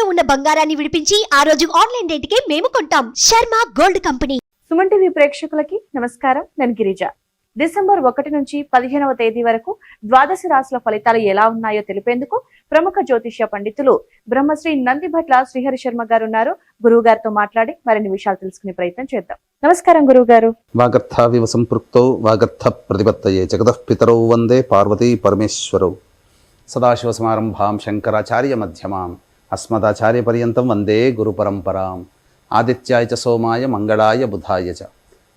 తాకట్టులో ఉన్న బంగారాన్ని విడిపించి ఆ రోజు ఆన్లైన్ రేటుకే మేము కొంటాం. Sharma gold company. Suman TV ప్రేక్షకులకి నమస్కారం. నేను గిరిజ. డిసెంబర్ 1 నుంచి 15వ తేదీ వరకు ద్వాదశ రాశుల ఫలితాలు ఎలా ఉన్నాయో తెలిపేందుకు ప్రముఖ జ్యోతిష్య పండితులు బ్రహ్మశ్రీ నందిభట్ల శ్రీహరి శర్మ గారు ఉన్నారు. గురువు గారితో మాట్లాడి మరిన్ని విషయాలు తెలుసుకునే ప్రయత్నం చేద్దాం. నమస్కారం గురువు గారు. వాగర్థావివ సంపృక్తౌ వాగర్థ ప్రతిపత్తయే జగతః పితరౌ వందే పార్వతీ పరమేశ్వరౌ. సదాశివ సమారంభాం శంకరాచార్య మధ్యమాం అస్మదాచార్య పర్యంతం వందే గురు పరంపరాం. ఆదిత్యాయ చ సోమాయ మంగళాయ బుధాయ చ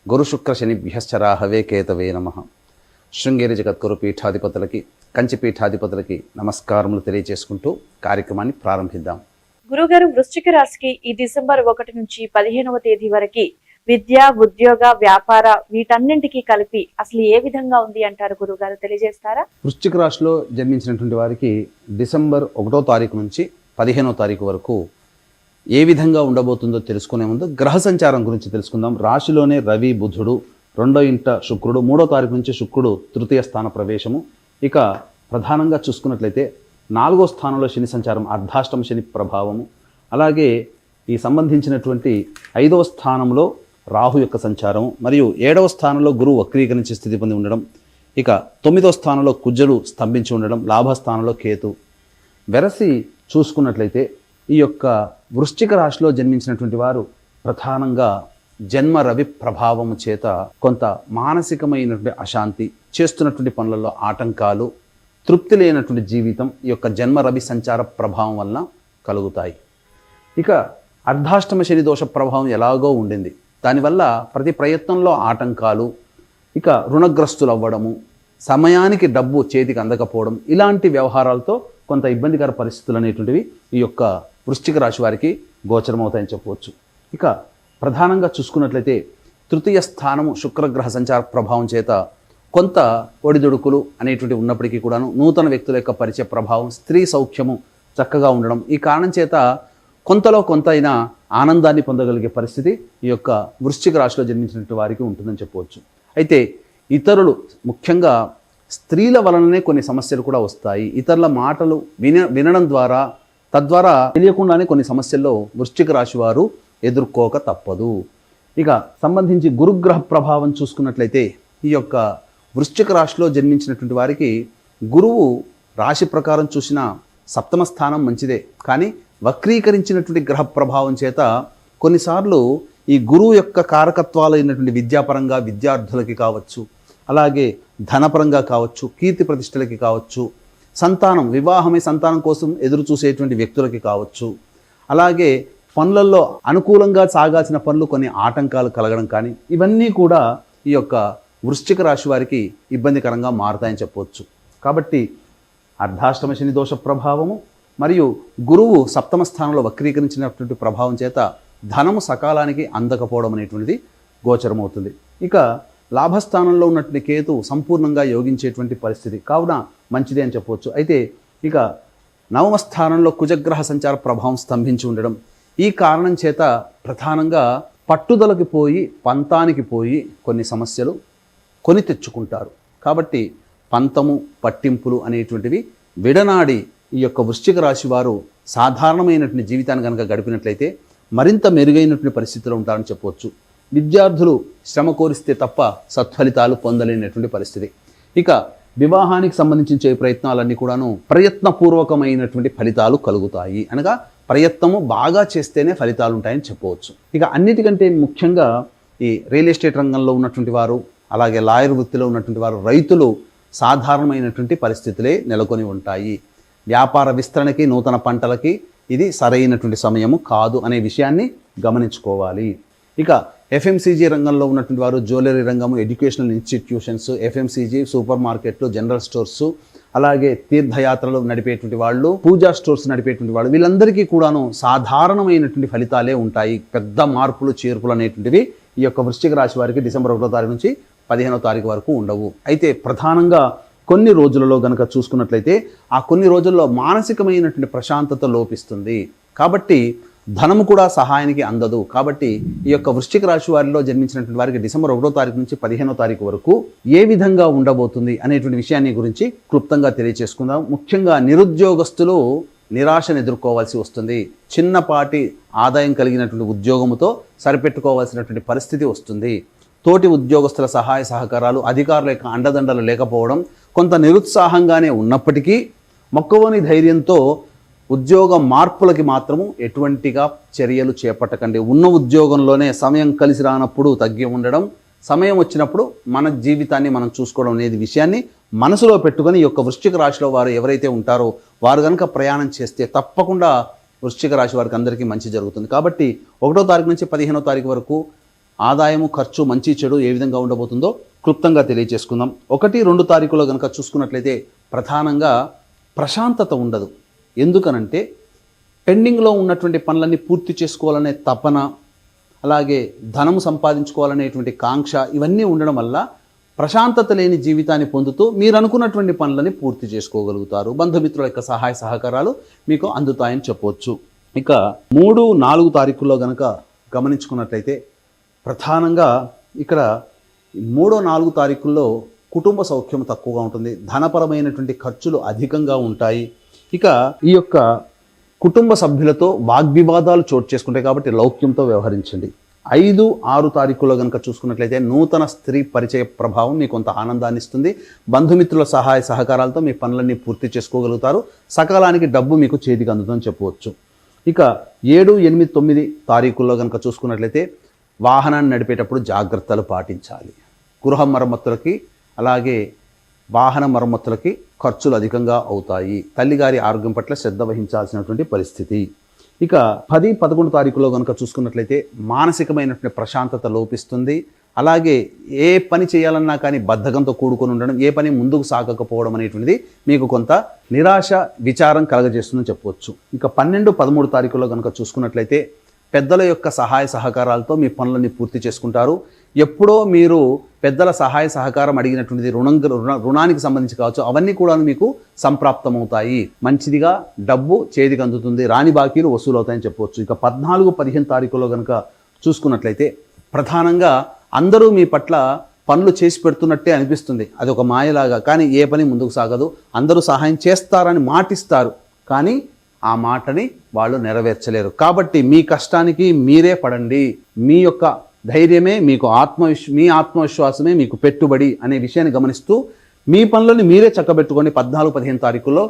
గురు శుక్ర శనిభ్యశ్చ రాహవే కేతవే నమః. శృంగేరి జగద్గురు పీఠాధిపతులకి కంచి పీఠాధిపతులకి నమస్కారములు తెలియజేసుకుంటూ కార్యక్రమాన్ని ప్రారంభిద్దాం. గురుగారు, వృశ్చిక రాశికి ఈ డిసెంబర్ 1 నుంచి 15వ తేదీ వరకు విద్య, ఉద్యోగ, వ్యాపార వీటన్నింటికి కలిపి అసలు ఏ విధంగా ఉంది అంటారు గురుగారు, తెలియజేస్తారా? వృశ్చిక రాశిలో జన్మించినటువంటి వారికి డిసెంబర్ 1వ తారీఖు నుంచి 15వ తారీఖు వరకు ఏ విధంగా ఉండబోతుందో తెలుసుకునే ముందు గ్రహ సంచారం గురించి తెలుసుకుందాం. రాశిలోనే రవి, బుధుడు, 2వ ఇంట శుక్రుడు, 3వ తారీఖు నుంచి శుక్రుడు తృతీయ స్థాన ప్రవేశము. ఇక ప్రధానంగా చూసుకున్నట్లయితే 4వ స్థానంలో శని సంచారం, అర్ధాష్టమ శని ప్రభావము. అలాగే ఈ సంబంధించినటువంటి 5వ స్థానంలో రాహు యొక్క సంచారం, మరియు 7వ స్థానంలో గురువు వక్రీకరించి స్థితి పొంది ఉండడం. ఇక 9వ స్థానంలో కుజుడు స్తంభించి ఉండడం, లాభస్థానంలో కేతు. వెరసి చూసుకున్నట్లయితే ఈ యొక్క వృశ్చిక రాశిలో జన్మించినటువంటి వారు ప్రధానంగా జన్మ రవి ప్రభావము చేత కొంత మానసికమైనటువంటి అశాంతి, చేస్తున్నటువంటి పనులలో ఆటంకాలు, తృప్తి లేనటువంటి జీవితం ఈ యొక్క జన్మ రవి సంచార ప్రభావం వలన కలుగుతాయి. ఇక అర్ధాష్టమ శని దోష ప్రభావం ఎలాగో ఉండింది, దానివల్ల ప్రతి ప్రయత్నంలో ఆటంకాలు, ఇక రుణగ్రస్తులు అవ్వడము, సమయానికి డబ్బు చేతికి అందకపోవడం, ఇలాంటి వ్యవహారాలతో కొంత ఇబ్బందికర పరిస్థితులు అనేటువంటివి ఈ యొక్క వృశ్చిక రాశి వారికి గోచరమవుతాయని చెప్పవచ్చు. ఇక ప్రధానంగా చూసుకున్నట్లయితే తృతీయ స్థానము శుక్రగ్రహ సంచార ప్రభావం చేత కొంత ఒడిదుడుకులు అనేటువంటి ఉన్నప్పటికీ కూడాను నూతన వ్యక్తుల యొక్క పరిచయ ప్రభావం, స్త్రీ సౌఖ్యము చక్కగా ఉండడం, ఈ కారణం చేత కొంతలో కొంత అయినా ఆనందాన్ని పొందగలిగే పరిస్థితి ఈ యొక్క వృశ్చిక రాశిలో జన్మించినటువంటి వారికి ఉంటుందని చెప్పవచ్చు. అయితే ఇతరులు, ముఖ్యంగా స్త్రీల వలననే కొన్ని సమస్యలు కూడా వస్తాయి. ఇతరుల మాటలు వినడం ద్వారా, తద్వారా తెలియకుండానే కొన్ని సమస్యల్లో వృశ్చిక రాశి వారు ఎదుర్కోక తప్పదు. ఇక సంబంధించి గురుగ్రహ ప్రభావం చూసుకున్నట్లయితే ఈ యొక్క వృశ్చిక రాశిలో జన్మించినటువంటి వారికి గురువు రాశి ప్రకారం చూసిన 7వ స్థానం మంచిదే, కానీ వక్రీకరించినటువంటి గ్రహ ప్రభావం చేత కొన్నిసార్లు ఈ గురువు యొక్క కారకత్వాలు అయినటువంటి విద్యాపరంగా విద్యార్థులకి కావచ్చు, అలాగే ధనపరంగా కావచ్చు, కీర్తి ప్రతిష్టలకి కావచ్చు, సంతానం, వివాహమై సంతానం కోసం ఎదురు చూసేటువంటి వ్యక్తులకి కావచ్చు, అలాగే పనులలో అనుకూలంగా సాగాల్సిన పనులు కొన్ని ఆటంకాలు కలగడం కానీ, ఇవన్నీ కూడా ఈ యొక్క వృశ్చిక రాశి వారికి ఇబ్బందికరంగా మారుతాయని చెప్పవచ్చు. కాబట్టి అర్ధాష్టమ శని దోష ప్రభావము మరియు గురువు 7వ స్థానంలో వక్రీకరించినటువంటి ప్రభావం చేత ధనము సకాలానికి అందకపోవడం అనేటువంటిది గోచరమవుతుంది. ఇక లాభస్థానంలో ఉన్నటువంటి కేతు సంపూర్ణంగా యోగించేటువంటి పరిస్థితి, కావున మంచిదే అని చెప్పవచ్చు. అయితే ఇక 9వ స్థానంలో కుజగ్రహ సంచార ప్రభావం స్తంభించి ఉండడం, ఈ కారణం చేత ప్రధానంగా పట్టుదలకి పోయి పంతానికి పోయి కొన్ని సమస్యలు కొని తెచ్చుకుంటారు. కాబట్టి పంతము, పట్టింపులు అనేటువంటివి విడనాడి ఈ యొక్క వృశ్చిక రాశి వారు సాధారణమైనటువంటి జీవితాన్ని కనుక గడిపినట్లయితే మరింత మెరుగైనటువంటి పరిస్థితులు ఉంటారని చెప్పవచ్చు. విద్యార్థులు శ్రమ కోరిస్తే తప్ప సత్ఫలితాలు పొందలేనటువంటి పరిస్థితి. ఇక వివాహానికి సంబంధించిన ప్రయత్నాలన్నీ కూడాను ప్రయత్నపూర్వకమైనటువంటి ఫలితాలు కలుగుతాయి. అనగా ప్రయత్నము బాగా చేస్తేనే ఫలితాలు ఉంటాయని చెప్పవచ్చు. ఇక అన్నిటికంటే ముఖ్యంగా ఈ రియల్ ఎస్టేట్ రంగంలో ఉన్నటువంటి వారు, అలాగే లాయర్ వృత్తిలో ఉన్నటువంటి వారు, రైతులు సాధారణమైనటువంటి పరిస్థితులే నెలకొని ఉంటాయి. వ్యాపార విస్తరణకి, నూతన పంటలకి ఇది సరైనటువంటి సమయము కాదు అనే విషయాన్ని గమనించుకోవాలి. ఇక ఎఫ్ఎంసీజీ రంగంలో ఉన్నటువంటి వారు, జ్యువెలరీ రంగము, ఎడ్యుకేషనల్ ఇన్స్టిట్యూషన్స్, ఎఫ్ఎంసీజీ, సూపర్ మార్కెట్లు, జనరల్ స్టోర్స్, అలాగే తీర్థయాత్రలు నడిపేటువంటి వాళ్ళు, పూజా స్టోర్స్ నడిపేటువంటి వాళ్ళు, వీళ్ళందరికీ కూడాను సాధారణమైనటువంటి ఫలితాలే ఉంటాయి. పెద్ద మార్పులు, చేర్పులు అనేటువంటివి ఈ యొక్క వృశ్చిక రాశి వారికి డిసెంబర్ 1వ తారీఖు నుంచి 15వ తారీఖు వరకు ఉండవు. అయితే ప్రధానంగా కొన్ని రోజులలో గనక చూసుకున్నట్లయితే ఆ కొన్ని రోజుల్లో మానసికమైనటువంటి ప్రశాంతత లోపిస్తుంది. కాబట్టి ధనము కూడా సహాయానికి అందదు. కాబట్టి ఈ యొక్క వృశ్చిక రాశి వారిలో జన్మించినటువంటి వారికి డిసెంబర్ 1వ తారీఖు నుంచి 15వ తారీఖు వరకు ఏ విధంగా ఉండబోతుంది అనేటువంటి విషయాన్ని గురించి క్లుప్తంగా తెలియజేసుకుందాం. ముఖ్యంగా నిరుద్యోగస్తులు నిరాశను ఎదుర్కోవాల్సి వస్తుంది. చిన్నపాటి ఆదాయం కలిగినటువంటి ఉద్యోగముతో సరిపెట్టుకోవాల్సినటువంటి పరిస్థితి వస్తుంది. తోటి ఉద్యోగస్తుల సహాయ సహకారాలు, అధికారుల యొక్క అండదండలు లేకపోవడం, కొంత నిరుత్సాహంగానే ఉన్నప్పటికీ మొక్కవోని ధైర్యంతో ఉద్యోగ మార్పులకి మాత్రము ఎటువంటిగా చర్యలు చేపట్టకండి. ఉన్న ఉద్యోగంలోనే సమయం కలిసి రానప్పుడు తగ్గి ఉండడం, సమయం వచ్చినప్పుడు మన జీవితాన్ని మనం చూసుకోవడం అనేది విషయాన్ని మనసులో పెట్టుకొని ఈ యొక్క వృశ్చిక రాశిలో వారు ఎవరైతే ఉంటారో వారు కనుక ప్రయాణం చేస్తే తప్పకుండా వృశ్చిక రాశి వారికి అందరికీ మంచి జరుగుతుంది. కాబట్టి 1వ తారీఖు నుంచి 15వ తారీఖు వరకు ఆదాయము, ఖర్చు, మంచి చెడు ఏ విధంగా ఉండబోతుందో క్లుప్తంగా తెలియజేసుకుందాం. 1, 2 తారీఖులో కనుక చూసుకున్నట్లయితే ప్రధానంగా ప్రశాంతత ఉండదు. ఎందుకనంటే పెండింగ్లో ఉన్నటువంటి పనులన్నీ పూర్తి చేసుకోవాలనే తపన, అలాగే ధనము సంపాదించుకోవాలనేటువంటి కాంక్ష ఇవన్నీ ఉండడం వల్ల ప్రశాంతత లేని జీవితాన్ని పొందుతూ మీరు అనుకున్నటువంటి పనులని పూర్తి చేసుకోగలుగుతారు. బంధుమిత్రుల యొక్క సహాయ సహకారాలు మీకు అందుతాయని చెప్పవచ్చు. ఇక 3, 4 తారీఖుల్లో కనుక గమనించుకున్నట్లయితే ప్రధానంగా ఇక్కడ 3, 4 తారీఖుల్లో కుటుంబ సౌఖ్యం తక్కువగా ఉంటుంది. ధనపరమైనటువంటి ఖర్చులు అధికంగా ఉంటాయి. ఇక ఈ యొక్క కుటుంబ సభ్యులతో వాగ్వివాదాలు చోటు చేసుకుంటాయి కాబట్టి లౌక్యంతో వ్యవహరించండి. 5, 6 తారీఖుల్లో కనుక చూసుకున్నట్లయితే నూతన స్త్రీ పరిచయ ప్రభావం మీకు కొంత ఆనందాన్ని ఇస్తుంది. బంధుమిత్రుల సహాయ సహకారాలతో మీ పనులన్నీ పూర్తి చేసుకోగలుగుతారు. సకాలానికి డబ్బు మీకు చేతికి అందుతుందని చెప్పవచ్చు. ఇక 7, 8, 9 తారీఖుల్లో కనుక చూసుకున్నట్లయితే వాహనాన్ని నడిపేటప్పుడు జాగ్రత్తలు పాటించాలి. గృహ మరమ్మతులకి అలాగే వాహన మరమ్మతులకి ఖర్చులు అధికంగా అవుతాయి. తల్లిగారి ఆరోగ్యం పట్ల శ్రద్ధ వహించాల్సినటువంటి పరిస్థితి. ఇక 10, 11 తారీఖులో కనుక చూసుకున్నట్లయితే మానసికమైనటువంటి ప్రశాంతత లోపిస్తుంది. అలాగే ఏ పని చేయాలన్నా కానీ బద్ధకంతో కూడుకొని ఉండడం, ఏ పని ముందుకు సాగకపోవడం అనేటువంటిది మీకు కొంత నిరాశ, విచారం కలగజేస్తుందని చెప్పవచ్చు. ఇక 12, 13 తారీఖులో కనుక చూసుకున్నట్లయితే పెద్దల యొక్క సహాయ సహకారాలతో మీ పనులన్నీ పూర్తి చేసుకుంటారు. ఎప్పుడో మీరు పెద్దల సహాయ సహకారం అడిగినటువంటిది రుణానికి సంబంధించి కావచ్చు, అవన్నీ కూడా మీకు సంప్రాప్తమవుతాయి. మంచిదిగా డబ్బు చేతికి అందుతుంది. రాని బాకీలు వసూలు అవుతాయని చెప్పవచ్చు. ఇక 14, 15 తారీఖులో కనుక చూసుకున్నట్లయితే ప్రధానంగా అందరూ మీ పట్ల పనులు చేసి పెడుతున్నట్టే అనిపిస్తుంది. అది ఒక మాయలాగా. కానీ ఏ పని ముందుకు సాగదు. అందరూ సహాయం చేస్తారని మాటిస్తారు, కానీ ఆ మాటని వాళ్ళు నెరవేర్చలేరు. కాబట్టి మీ కష్టానికి మీరే పడండి. మీ యొక్క ధైర్యమే మీకు మీ ఆత్మవిశ్వాసమే మీకు పెట్టుబడి అనే విషయాన్ని గమనిస్తూ మీ పనులను మీరే చక్కబెట్టుకొని 14, 15 తారీఖుల్లో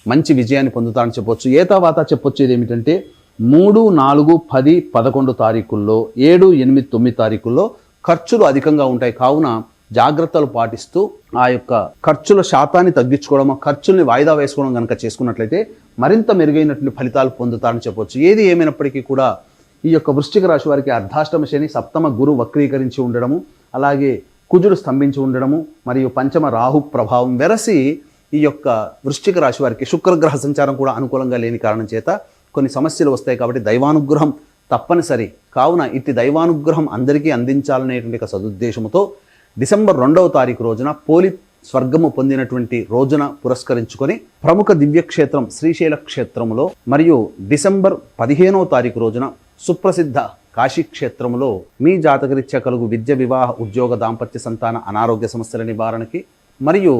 మంచి విజయాన్ని పొందుతారని చెప్పొచ్చు. ఏతావాత చెప్పొచ్చేది ఏమిటంటే 3, 4, 10, 11 తారీఖుల్లో 7, 8, 9 తారీఖుల్లో ఖర్చులు అధికంగా ఉంటాయి. కావున జాగ్రత్తలు పాటిస్తూ ఆ యొక్క ఖర్చుల శాతాన్ని తగ్గించుకోవడం, ఖర్చుల్ని వాయిదా వేసుకోవడం కనుక చేసుకున్నట్లయితే మరింత మెరుగైనటువంటి ఫలితాలు పొందుతారని చెప్పవచ్చు. ఏది ఏమైనప్పటికీ కూడా ఈ యొక్క వృశ్చిక రాశి వారికి అర్ధాష్టమ శని, సప్తమ గురు వక్రీకరించి ఉండడము, అలాగే కుజుడు స్తంభించి ఉండడము మరియు పంచమ రాహు ప్రభావం వెరసి ఈ యొక్క వృశ్చిక రాశి వారికి శుక్రగ్రహ సంచారం కూడా అనుకూలంగా లేని కారణం చేత కొన్ని సమస్యలు వస్తాయి. కాబట్టి దైవానుగ్రహం తప్పనిసరి. కావున ఇట్టి దైవానుగ్రహం అందరికీ అందించాలనేటువంటి ఒక సదుద్దేశంతో డిసెంబర్ 2వ తారీఖు రోజున పోలి స్వర్గము పొందినటువంటి రోజున పురస్కరించుకొని ప్రముఖ దివ్యక్షేత్రం శ్రీశైల క్షేత్రములో మరియు డిసెంబర్ 15వ తారీఖు రోజున సుప్రసిద్ధ కాశీక్షేత్రములో మీ జాతకరీత్యా కలుగు విద్య, వివాహ, ఉద్యోగ, దాంపత్య, సంతాన, అనారోగ్య సమస్యల నివారణకి మరియు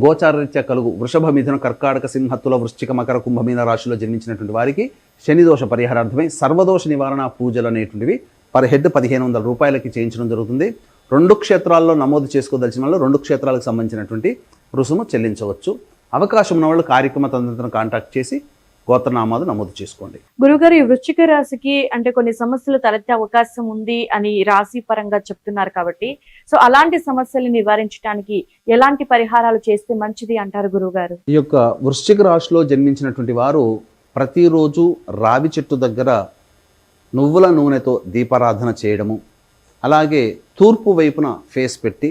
గోచారరీత్యా కలుగు వృషభ, మిథున, కర్కాటక, సింహ, తుల, వృశ్చిక, మకర, కుంభమీన రాశిలో జన్మించినటువంటి వారికి శనిదోష పరిహారార్థమై సర్వదోష నివారణ పూజలు అనేటువంటివి పర్ హెడ్ 1500 రూపాయలకి చేయించడం జరుగుతుంది. 2 క్షేత్రాల్లో నమోదు చేసుకోదలిచిన వాళ్ళు 2 క్షేత్రాలకు సంబంధించినటువంటి రుసుము చెల్లించవచ్చు. అవకాశం ఉన్న వాళ్ళు కార్యక్రమ తంత్రం కాంటాక్ట్ చేసి గోత్రనామాలు నమోదు చేసుకోండి. గురుగారు, ఈ వృశ్చిక రాశికి అంటే కొన్ని సమస్యలు తలెత్తే అవకాశం ఉంది అని రాశి పరంగా చెప్తున్నారు కాబట్టి, సో అలాంటి సమస్యలు నివారించడానికి ఎలాంటి పరిహారాలు చేస్తే మంచిది అంటారు గురుగారు? ఈ యొక్క వృశ్చిక రాశిలో జన్మించినటువంటి వారు ప్రతిరోజు రావి చెట్టు దగ్గర నువ్వుల నూనెతో దీపారాధన చేయడము, అలాగే తూర్పు వైపున ఫేస్ పెట్టి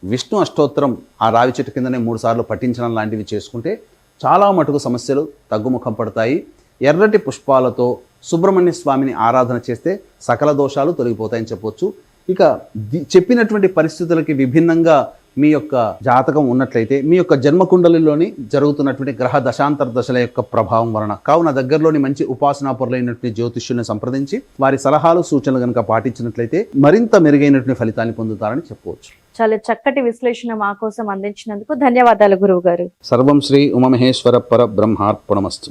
విష్ణు అష్టోత్తరం ఆ రావి చెట్టు కిందనే 3 సార్లు పఠించడం లాంటివి చేసుకుంటే చాలా మటుకు సమస్యలు తగ్గుముఖం పడతాయి. ఎర్రటి పుష్పాలతో సుబ్రహ్మణ్య స్వామిని ఆరాధన చేస్తే సకల దోషాలు తొలగిపోతాయని చెప్పవచ్చు. ఇక చెప్పినటువంటి పరిస్థితులకి విభిన్నంగా మీ యొక్క జాతకం ఉన్నట్లయితే మీ యొక్క జన్మకుండలిలోని జరుగుతున్నటువంటి గ్రహ దశాంతర దశల యొక్క ప్రభావం వలన కావున దగ్గరలోని మంచి ఉపాసనాపరులైనటువంటి జ్యోతిష్యుల్ని సంప్రదించి వారి సలహాలు, సూచనలు కనుక పాటించినట్లయితే మరింత మెరుగైనటువంటి ఫలితాన్ని పొందుతారని చెప్పవచ్చు. చాలా చక్కటి విశ్లేషణ మా కోసం అందించినందుకు ధన్యవాదాలు గురువు గారు. సర్వం శ్రీ ఉమామహేశ్వర పర బ్రహ్మార్పణమస్తు.